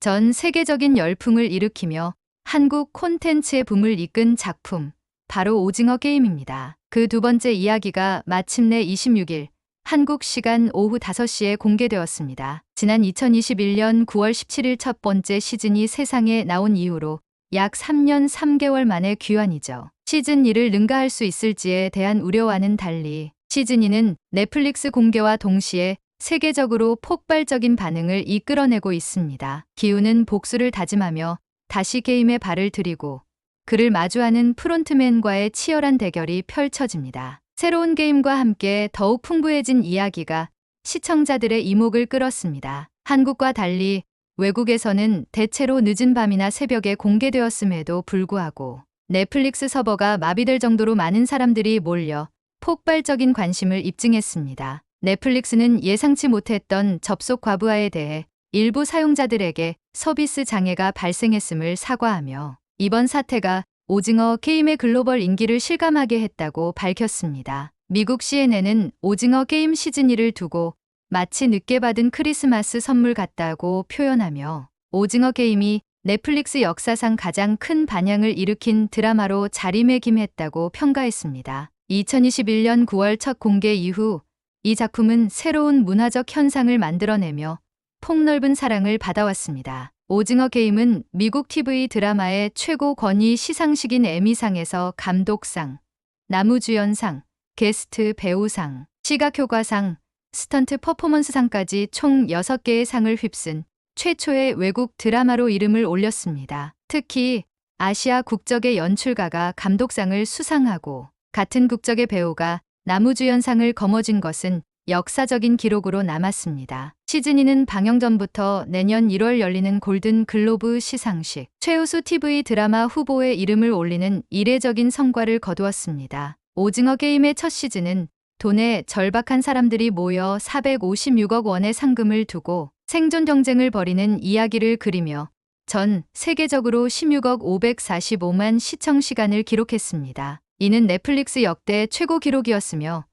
전 세계적인 열풍을 일으키며 한국 콘텐츠의 붐을 이끈 작품, 바로 오징어 게임입니다. 그 두 번째 이야기가 마침내 26일 한국 시간 오후 5시에 공개되었습니다. 지난 2021년 9월 17일 첫 번째 시즌이 세상에 나온 이후로 약 3년 3개월 만에 귀환이죠. 시즌 2를 능가할 수 있을지에 대한 우려와는 달리 시즌 2는 넷플릭스 공개와 동시에 세계적으로 폭발적인 반응을 이끌어내고 있습니다. 기우는 복수를 다짐하며 다시 게임에 발을 들이고 그를 마주하는 프론트맨과의 치열한 대결이 펼쳐집니다. 새로운 게임과 함께 더욱 풍부해진 이야기가 시청자들의 이목을 끌었습니다. 한국과 달리 외국에서는 대체로 늦은 밤이나 새벽에 공개되었음에도 불구하고 넷플릭스 서버가 마비될 정도로 많은 사람들이 몰려 폭발적인 관심을 입증했습니다. 넷플릭스는 예상치 못했던 접속 과부하에 대해 일부 사용자들에게 서비스 장애가 발생했음을 사과하며 이번 사태가 오징어 게임의 글로벌 인기를 실감하게 했다고 밝혔습니다. 미국 CNN은 오징어 게임 시즌 2를 두고 마치 늦게 받은 크리스마스 선물 같다고 표현하며 오징어 게임이 넷플릭스 역사상 가장 큰 반향을 일으킨 드라마로 자리매김했다고 평가했습니다. 2021년 9월 첫 공개 이후 이 작품은 새로운 문화적 현상을 만들어내며 폭넓은 사랑을 받아왔습니다. 오징어 게임은 미국 TV 드라마의 최고 권위 시상식인 에미상에서 감독상, 나무주연상, 게스트 배우상, 시각효과상, 스턴트 퍼포먼스상까지 총 6개의 상을 휩쓴 최초의 외국 드라마로 이름을 올렸습니다. 특히 아시아 국적의 연출가가 감독상을 수상하고 같은 국적의 배우가 나무주연상을 거머쥔 것은 역사적인 기록으로 남았습니다. 시즌 2는 방영 전부터 내년 1월 열리는 골든 글로브 시상식 최우수 TV 드라마 후보에 이름을 올리는 이례적인 성과를 거두었습니다. 오징어 게임의 첫 시즌은 돈에 절박한 사람들이 모여 456억 원의 상금을 두고 생존 경쟁을 벌이는 이야기를 그리며 전 세계적으로 16억 545만 시청 시간을 기록했습니다. 이는 넷플릭스 역대 최고 기록이었으며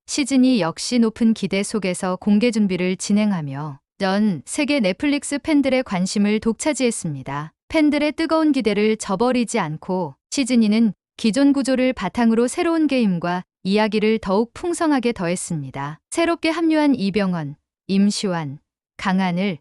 시즌이 역시 높은 기대 속에서 공개 준비를 진행하며 전 세계 넷플릭스 팬들의 관심을 독차지했습니다. 팬들의 뜨거운 기대를 저버리지 않고 시즌2는 기존 구조를 바탕으로 새로운 게임과 이야기를 더욱 풍성하게 더했습니다. 새롭게 합류한 이병헌, 임시완, 강하늘,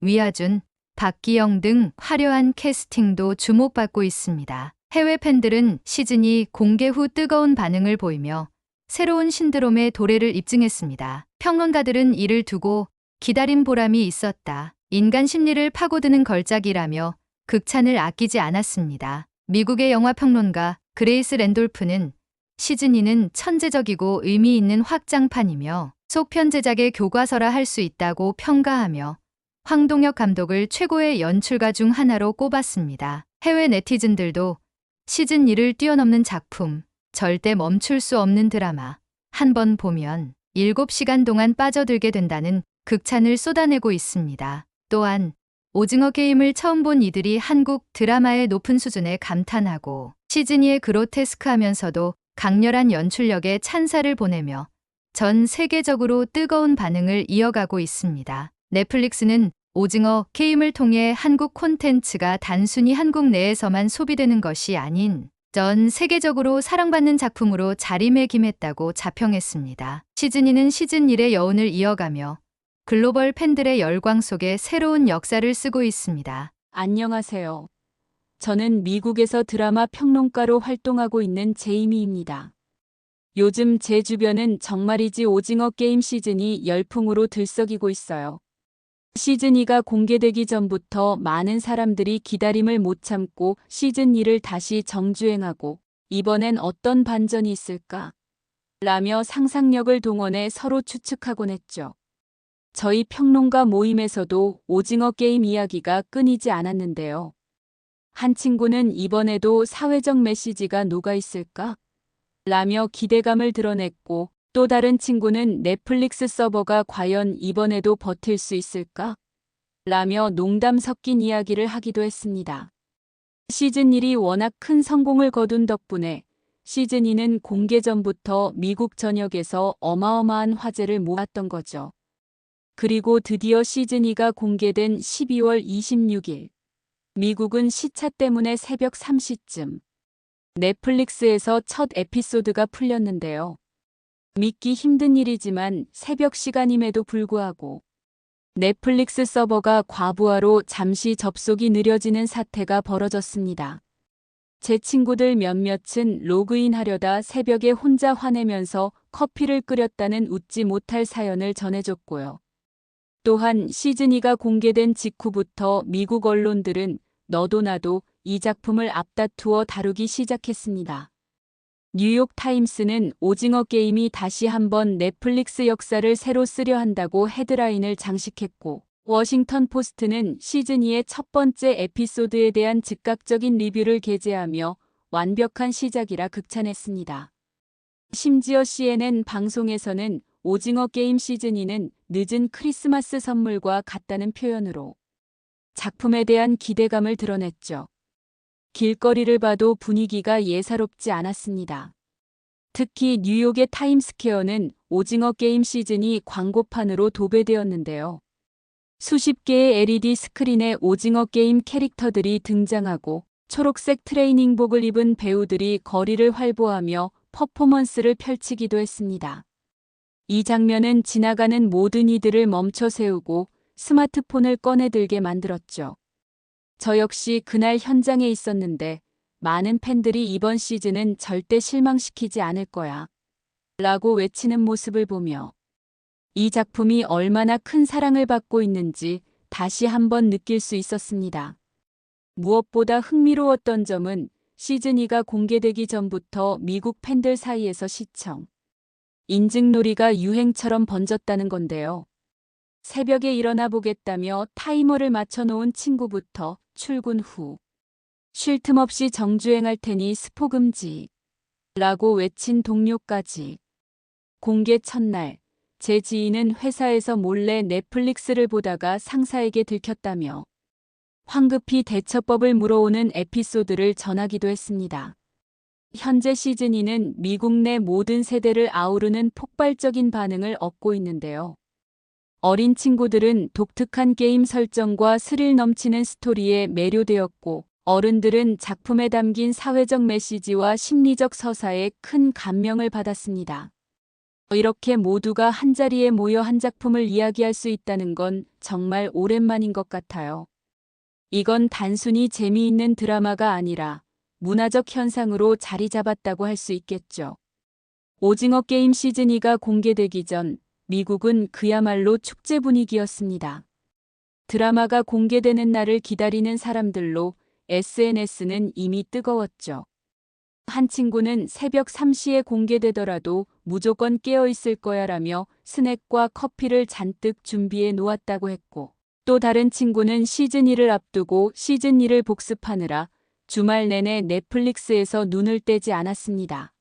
위아준, 박기영 등 화려한 캐스팅도 주목받고 있습니다. 해외 팬들은 시즌이 공개 후 뜨거운 반응을 보이며 새로운 신드롬의 도래를 입증했습니다. 평론가들은 이를 두고 기다린 보람이 있었다. 인간 심리를 파고드는 걸작이라며 극찬을 아끼지 않았습니다. 미국의 영화 평론가 그레이스 랜돌프는 시즌2는 천재적이고 의미 있는 확장판이며 속편 제작의 교과서라 할 수 있다고 평가하며 황동혁 감독을 최고의 연출가 중 하나로 꼽았습니다. 해외 네티즌들도 시즌2를 뛰어넘는 작품, 절대 멈출 수 없는 드라마, 한 번 보면 7시간 동안 빠져들게 된다는 극찬을 쏟아내고 있습니다. 또한 오징어 게임을 처음 본 이들이 한국 드라마의 높은 수준에 감탄하고 시즌2의 그로테스크하면서도 강렬한 연출력에 찬사를 보내며 전 세계적으로 뜨거운 반응을 이어가고 있습니다. 넷플릭스는 오징어 게임을 통해 한국 콘텐츠가 단순히 한국 내에서만 소비되는 것이 아닌 전 세계적으로 사랑받는 작품으로 자리매김했다고 자평했습니다. 시즌2는 시즌1의 여운을 이어가며 글로벌 팬들의 열광 속에 새로운 역사를 쓰고 있습니다. 안녕하세요. 저는 미국에서 드라마 평론가로 활동하고 있는 제이미입니다. 요즘 제 주변은 정말이지 오징어 게임 시즌이 열풍으로 들썩이고 있어요. 시즌2가 공개되기 전부터 많은 사람들이 기다림을 못 참고 시즌2를 다시 정주행하고 이번엔 어떤 반전이 있을까? 라며 상상력을 동원해 서로 추측하곤 했죠. 저희 평론가 모임에서도 오징어 게임 이야기가 끊이지 않았는데요. 한 친구는 이번에도 사회적 메시지가 녹아 있을까? 라며 기대감을 드러냈고 또 다른 친구는 넷플릭스 서버가 과연 이번에도 버틸 수 있을까? 라며 농담 섞인 이야기를 하기도 했습니다. 시즌1이 워낙 큰 성공을 거둔 덕분에 시즌2는 공개 전부터 미국 전역에서 어마어마한 화제를 모았던 거죠. 그리고 드디어 시즌2가 공개된 12월 26일. 미국은 시차 때문에 새벽 3시쯤 넷플릭스에서 첫 에피소드가 풀렸는데요. 믿기 힘든 일이지만 새벽 시간임에도 불구하고 넷플릭스 서버가 과부하로 잠시 접속이 느려지는 사태가 벌어졌습니다. 제 친구들 몇몇은 로그인하려다 새벽에 혼자 화내면서 커피를 끓였다는 웃지 못할 사연을 전해줬고요. 또한 시즌2가 공개된 직후부터 미국 언론들은 너도 나도 이 작품을 앞다투어 다루기 시작했습니다. 뉴욕 타임스는 오징어 게임이 다시 한번 넷플릭스 역사를 새로 쓰려 한다고 헤드라인을 장식했고, 워싱턴 포스트는 시즌2의 첫 번째 에피소드에 대한 즉각적인 리뷰를 게재하며 완벽한 시작이라 극찬했습니다. 심지어 CNN 방송에서는 오징어 게임 시즌2는 늦은 크리스마스 선물과 같다는 표현으로 작품에 대한 기대감을 드러냈죠. 길거리를 봐도 분위기가 예사롭지 않았습니다. 특히 뉴욕의 타임스퀘어는 오징어 게임 시즌이 광고판으로 도배되었는데요. 수십 개의 LED 스크린에 오징어 게임 캐릭터들이 등장하고 초록색 트레이닝복을 입은 배우들이 거리를 활보하며 퍼포먼스를 펼치기도 했습니다. 이 장면은 지나가는 모든 이들을 멈춰 세우고 스마트폰을 꺼내들게 만들었죠. 저 역시 그날 현장에 있었는데 많은 팬들이 이번 시즌은 절대 실망시키지 않을 거야 라고 외치는 모습을 보며 이 작품이 얼마나 큰 사랑을 받고 있는지 다시 한번 느낄 수 있었습니다. 무엇보다 흥미로웠던 점은 시즌2가 공개되기 전부터 미국 팬들 사이에서 시청, 인증놀이가 유행처럼 번졌다는 건데요. 새벽에 일어나 보겠다며 타이머를 맞춰놓은 친구부터 출근 후 쉴 틈 없이 정주행할 테니 스포 금지 라고 외친 동료까지. 공개 첫날 제 지인은 회사에서 몰래 넷플릭스를 보다가 상사에게 들켰다며 황급히 대처법을 물어오는 에피소드를 전하기도 했습니다. 현재 시즌2는 미국 내 모든 세대를 아우르는 폭발적인 반응을 얻고 있는데요. 어린 친구들은 독특한 게임 설정과 스릴 넘치는 스토리에 매료되었고, 어른들은 작품에 담긴 사회적 메시지와 심리적 서사에 큰 감명을 받았습니다. 이렇게 모두가 한자리에 모여 한 작품을 이야기할 수 있다는 건 정말 오랜만인 것 같아요. 이건 단순히 재미있는 드라마가 아니라 문화적 현상으로 자리 잡았다고 할 수 있겠죠. 오징어 게임 시즌2가 공개되기 전 미국은 그야말로 축제 분위기였습니다. 드라마가 공개되는 날을 기다리는 사람들로 SNS는 이미 뜨거웠죠. 한 친구는 새벽 3시에 공개되더라도 무조건 깨어 있을 거야라며 스낵과 커피를 잔뜩 준비해 놓았다고 했고, 또 다른 친구는 시즌2를 앞두고 시즌2를 복습하느라 주말 내내 넷플릭스에서 눈을 떼지 않았습니다.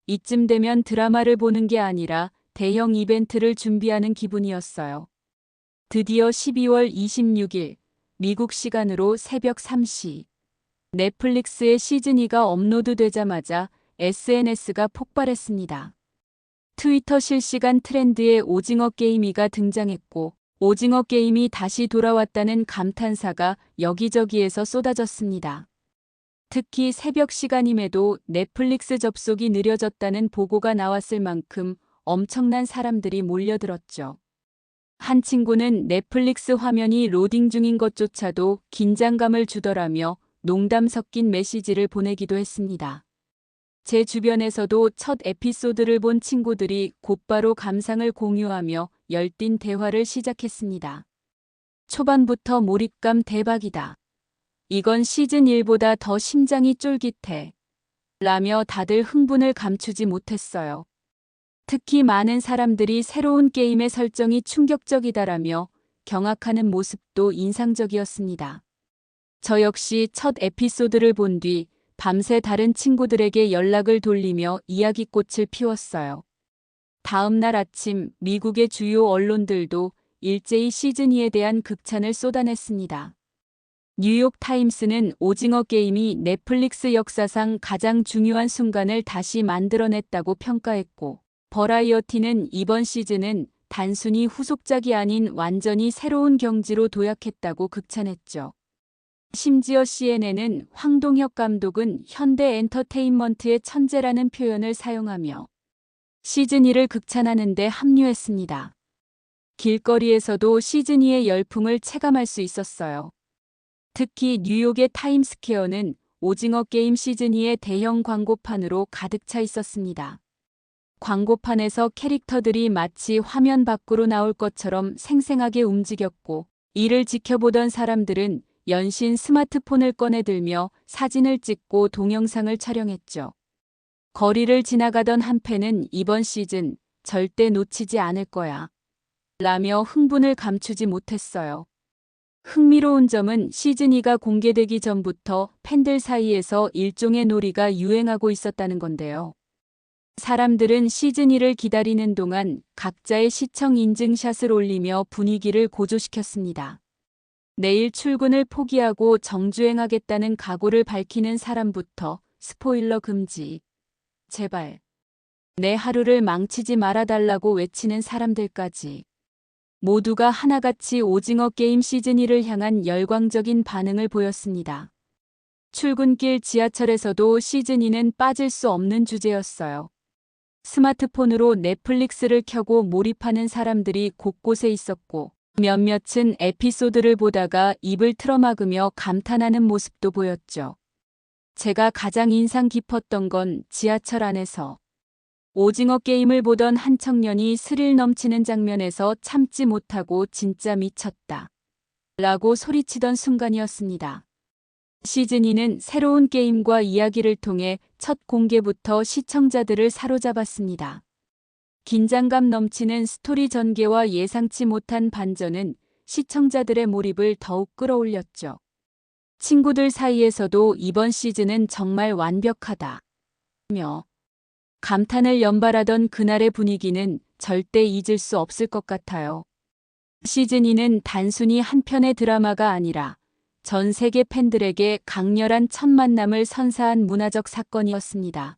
이쯤 되면 드라마를 보는 게 아니라 대형 이벤트를 준비하는 기분이었어요. 드디어 12월 26일 미국 시간으로 새벽 3시 넷플릭스의 시즌2가 업로드되자마자 SNS가 폭발했습니다. 트위터 실시간 트렌드에 오징어 게임이가 등장했고, 오징어 게임이 다시 돌아왔다는 감탄사가 여기저기에서 쏟아졌습니다. 특히 새벽 시간임에도 넷플릭스 접속이 느려졌다는 보고가 나왔을 만큼 엄청난 사람들이 몰려들었죠. 한 친구는 넷플릭스 화면이 로딩 중인 것조차도 긴장감을 주더라며 농담 섞인 메시지를 보내기도 했습니다. 제 주변에서도 첫 에피소드를 본 친구들이 곧바로 감상을 공유하며 열띤 대화를 시작했습니다. 초반부터 몰입감 대박이다. 이건 시즌1보다 더 심장이 쫄깃해. 라며 다들 흥분을 감추지 못했어요. 특히 많은 사람들이 새로운 게임의 설정이 충격적이다라며 경악하는 모습도 인상적이었습니다. 저 역시 첫 에피소드를 본 뒤 밤새 다른 친구들에게 연락을 돌리며 이야기꽃을 피웠어요. 다음 날 아침 미국의 주요 언론들도 일제히 시즌2에 대한 극찬을 쏟아냈습니다. 뉴욕 타임스는 오징어 게임이 넷플릭스 역사상 가장 중요한 순간을 다시 만들어냈다고 평가했고, 버라이어티는 이번 시즌은 단순히 후속작이 아닌 완전히 새로운 경지로 도약했다고 극찬했죠. 심지어 CNN은 황동혁 감독은 현대 엔터테인먼트의 천재라는 표현을 사용하며 시즌2를 극찬하는 데 합류했습니다. 길거리에서도 시즌2의 열풍을 체감할 수 있었어요. 특히 뉴욕의 타임스퀘어는 오징어 게임 시즌2의 대형 광고판으로 가득 차 있었습니다. 광고판에서 캐릭터들이 마치 화면 밖으로 나올 것처럼 생생하게 움직였고, 이를 지켜보던 사람들은 연신 스마트폰을 꺼내들며 사진을 찍고 동영상을 촬영했죠. 거리를 지나가던 한 팬은 이번 시즌 절대 놓치지 않을 거야 라며 흥분을 감추지 못했어요. 흥미로운 점은 시즌2가 공개되기 전부터 팬들 사이에서 일종의 놀이가 유행하고 있었다는 건데요. 사람들은 시즌2를 기다리는 동안 각자의 시청 인증샷을 올리며 분위기를 고조시켰습니다. 내일 출근을 포기하고 정주행하겠다는 각오를 밝히는 사람부터 스포일러 금지, 제발, 내 하루를 망치지 말아달라고 외치는 사람들까지 모두가 하나같이 오징어 게임 시즌2를 향한 열광적인 반응을 보였습니다. 출근길 지하철에서도 시즌2는 빠질 수 없는 주제였어요. 스마트폰으로 넷플릭스를 켜고 몰입하는 사람들이 곳곳에 있었고, 몇몇은 에피소드를 보다가 입을 틀어막으며 감탄하는 모습도 보였죠. 제가 가장 인상 깊었던 건 지하철 안에서 오징어 게임을 보던 한 청년이 스릴 넘치는 장면에서 참지 못하고 진짜 미쳤다 라고 소리치던 순간이었습니다. 시즌2는 새로운 게임과 이야기를 통해 첫 공개부터 시청자들을 사로잡았습니다. 긴장감 넘치는 스토리 전개와 예상치 못한 반전은 시청자들의 몰입을 더욱 끌어올렸죠. 친구들 사이에서도 이번 시즌은 정말 완벽하다 며 감탄을 연발하던 그날의 분위기는 절대 잊을 수 없을 것 같아요. 시즌2는 단순히 한 편의 드라마가 아니라 전 세계 팬들에게 강렬한 첫 만남을 선사한 문화적 사건이었습니다.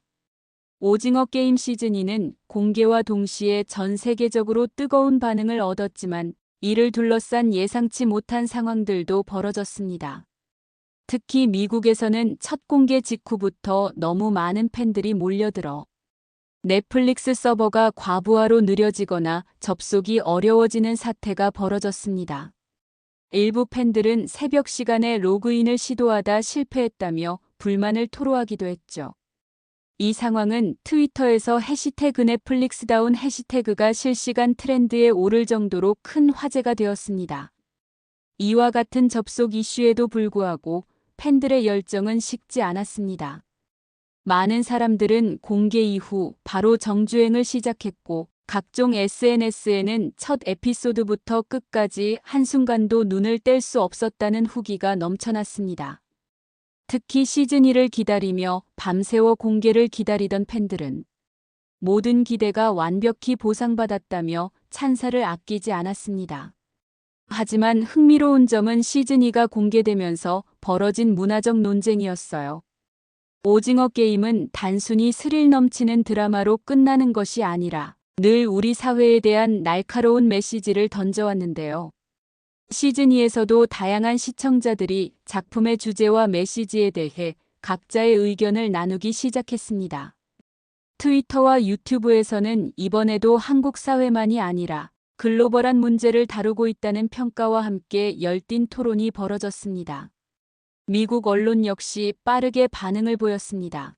오징어 게임 시즌2는 공개와 동시에 전 세계적으로 뜨거운 반응을 얻었지만, 이를 둘러싼 예상치 못한 상황들도 벌어졌습니다. 특히 미국에서는 첫 공개 직후부터 너무 많은 팬들이 몰려들어 넷플릭스 서버가 과부하로 느려지거나 접속이 어려워지는 사태가 벌어졌습니다. 일부 팬들은 새벽 시간에 로그인을 시도하다 실패했다며 불만을 토로하기도 했죠. 이 상황은 트위터에서 해시태그 넷플릭스다운 해시태그가 실시간 트렌드에 오를 정도로 큰 화제가 되었습니다. 이와 같은 접속 이슈에도 불구하고 팬들의 열정은 식지 않았습니다. 많은 사람들은 공개 이후 바로 정주행을 시작했고, 각종 SNS에는 첫 에피소드부터 끝까지 한순간도 눈을 뗄 수 없었다는 후기가 넘쳐났습니다. 특히 시즌2를 기다리며 밤새워 공개를 기다리던 팬들은 모든 기대가 완벽히 보상받았다며 찬사를 아끼지 않았습니다. 하지만 흥미로운 점은 시즌2가 공개되면서 벌어진 문화적 논쟁이었어요. 오징어 게임은 단순히 스릴 넘치는 드라마로 끝나는 것이 아니라 늘 우리 사회에 대한 날카로운 메시지를 던져왔는데요. 시즌2에서도 다양한 시청자들이 작품의 주제와 메시지에 대해 각자의 의견을 나누기 시작했습니다. 트위터와 유튜브에서는 이번에도 한국 사회만이 아니라 글로벌한 문제를 다루고 있다는 평가와 함께 열띤 토론이 벌어졌습니다. 미국 언론 역시 빠르게 반응을 보였습니다.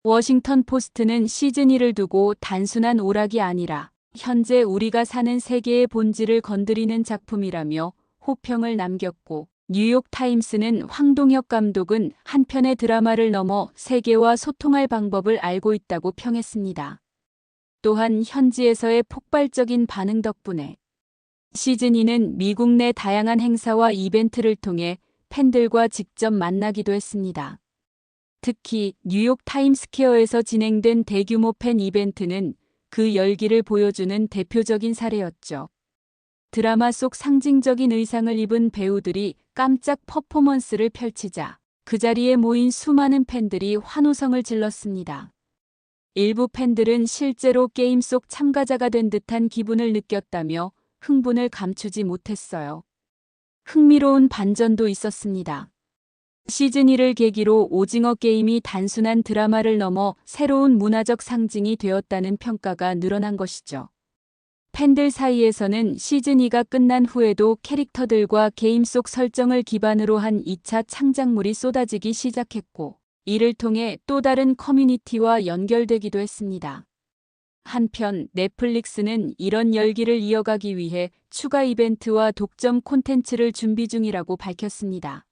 워싱턴 포스트는 시즌2를 두고 단순한 오락이 아니라 현재 우리가 사는 세계의 본질을 건드리는 작품이라며 호평을 남겼고, 뉴욕 타임스는 황동혁 감독은 한 편의 드라마를 넘어 세계와 소통할 방법을 알고 있다고 평했습니다. 또한 현지에서의 폭발적인 반응 덕분에 시즌2는 미국 내 다양한 행사와 이벤트를 통해 팬들과 직접 만나기도 했습니다. 특히 뉴욕 타임스퀘어에서 진행된 대규모 팬 이벤트는 그 열기를 보여주는 대표적인 사례였죠. 드라마 속 상징적인 의상을 입은 배우들이 깜짝 퍼포먼스를 펼치자 그 자리에 모인 수많은 팬들이 환호성을 질렀습니다. 일부 팬들은 실제로 게임 속 참가자가 된 듯한 기분을 느꼈다며 흥분을 감추지 못했어요. 흥미로운 반전도 있었습니다. 시즌1을 계기로 오징어 게임이 단순한 드라마를 넘어 새로운 문화적 상징이 되었다는 평가가 늘어난 것이죠. 팬들 사이에서는 시즌2가 끝난 후에도 캐릭터들과 게임 속 설정을 기반으로 한 2차 창작물이 쏟아지기 시작했고, 이를 통해 또 다른 커뮤니티와 연결되기도 했습니다. 한편 넷플릭스는 이런 열기를 이어가기 위해 추가 이벤트와 독점 콘텐츠를 준비 중이라고 밝혔습니다.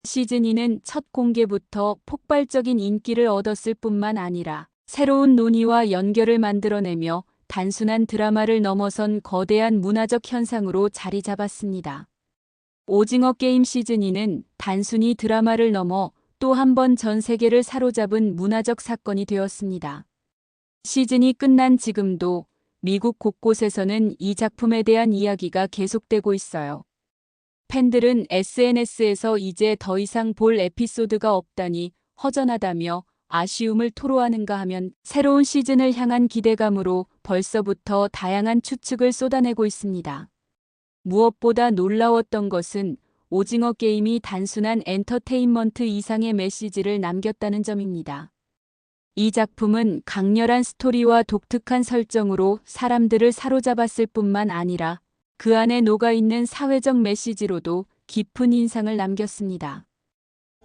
시즌2는 첫 공개부터 폭발적인 인기를 얻었을 뿐만 아니라 새로운 논의와 연결을 만들어내며 단순한 드라마를 넘어선 거대한 문화적 현상으로 자리 잡았습니다. 오징어 게임 시즌2는 단순히 드라마를 넘어 또 한 번 전 세계를 사로잡은 문화적 사건이 되었습니다. 시즌이 끝난 지금도 미국 곳곳에서는 이 작품에 대한 이야기가 계속되고 있어요. 팬들은 SNS에서 이제 더 이상 볼 에피소드가 없다니 허전하다며 아쉬움을 토로하는가 하면 새로운 시즌을 향한 기대감으로 벌써부터 다양한 추측을 쏟아내고 있습니다. 무엇보다 놀라웠던 것은 오징어 게임이 단순한 엔터테인먼트 이상의 메시지를 남겼다는 점입니다. 이 작품은 강렬한 스토리와 독특한 설정으로 사람들을 사로잡았을 뿐만 아니라 그 안에 녹아있는 사회적 메시지로도 깊은 인상을 남겼습니다.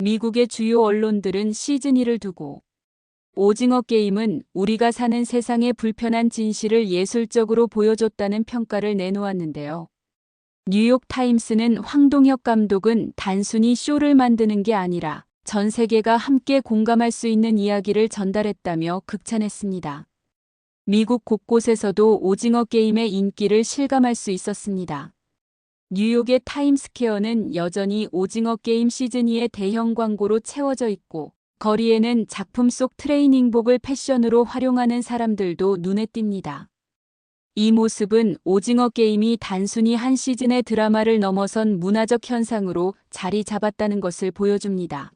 미국의 주요 언론들은 시즌2를 두고 오징어 게임은 우리가 사는 세상의 불편한 진실을 예술적으로 보여줬다는 평가를 내놓았는데요. 뉴욕타임스는 황동혁 감독은 단순히 쇼를 만드는 게 아니라 전 세계가 함께 공감할 수 있는 이야기를 전달했다며 극찬했습니다. 미국 곳곳에서도 오징어 게임의 인기를 실감할 수 있었습니다. 뉴욕의 타임스퀘어는 여전히 오징어 게임 시즌2의 대형 광고로 채워져 있고, 거리에는 작품 속 트레이닝복을 패션으로 활용하는 사람들도 눈에 띕니다. 이 모습은 오징어 게임이 단순히 한 시즌의 드라마를 넘어선 문화적 현상으로 자리 잡았다는 것을 보여줍니다.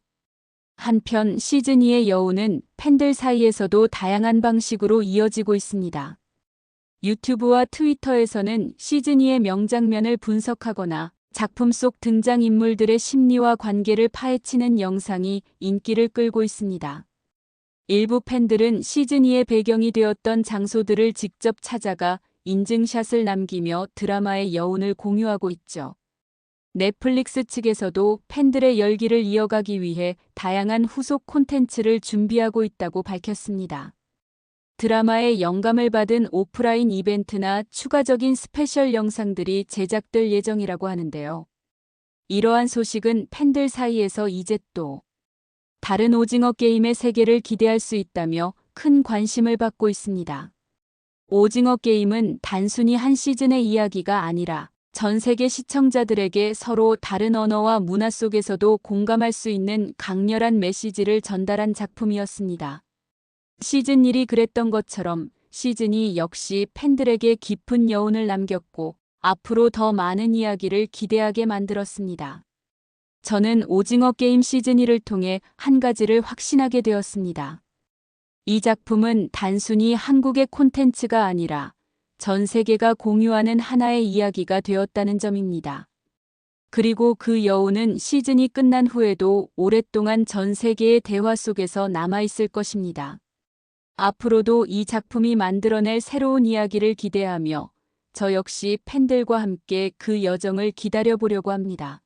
한편 시즌2의 여운은 팬들 사이에서도 다양한 방식으로 이어지고 있습니다. 유튜브와 트위터에서는 시즌2의 명장면을 분석하거나 작품 속 등장인물들의 심리와 관계를 파헤치는 영상이 인기를 끌고 있습니다. 일부 팬들은 시즌2의 배경이 되었던 장소들을 직접 찾아가 인증샷을 남기며 드라마의 여운을 공유하고 있죠. 넷플릭스 측에서도 팬들의 열기를 이어가기 위해 다양한 후속 콘텐츠를 준비하고 있다고 밝혔습니다. 드라마에 영감을 받은 오프라인 이벤트나 추가적인 스페셜 영상들이 제작될 예정이라고 하는데요. 이러한 소식은 팬들 사이에서 이제 또 다른 오징어 게임의 세계를 기대할 수 있다며 큰 관심을 받고 있습니다. 오징어 게임은 단순히 한 시즌의 이야기가 아니라 전 세계 시청자들에게 서로 다른 언어와 문화 속에서도 공감할 수 있는 강렬한 메시지를 전달한 작품이었습니다. 시즌1이 그랬던 것처럼 시즌2 역시 팬들에게 깊은 여운을 남겼고 앞으로 더 많은 이야기를 기대하게 만들었습니다. 저는 오징어 게임 시즌2를 통해 한 가지를 확신하게 되었습니다. 이 작품은 단순히 한국의 콘텐츠가 아니라 전 세계가 공유하는 하나의 이야기가 되었다는 점입니다. 그리고 그 여운은 시즌이 끝난 후에도 오랫동안 전 세계의 대화 속에서 남아있을 것입니다. 앞으로도 이 작품이 만들어낼 새로운 이야기를 기대하며 저 역시 팬들과 함께 그 여정을 기다려보려고 합니다.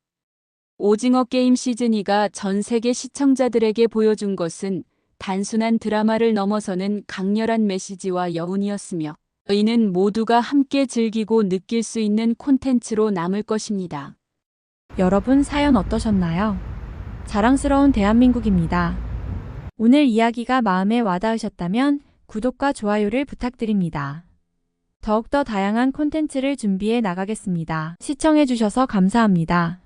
오징어 게임 시즌2가 전 세계 시청자들에게 보여준 것은 단순한 드라마를 넘어서는 강렬한 메시지와 여운이었으며 이는 모두가 함께 즐기고 느낄 수 있는 콘텐츠로 남을 것입니다. 여러분 사연 어떠셨나요? 자랑스러운 대한민국입니다. 오늘 이야기가 마음에 와닿으셨다면 구독과 좋아요를 부탁드립니다. 더욱더 다양한 콘텐츠를 준비해 나가겠습니다. 시청해주셔서 감사합니다.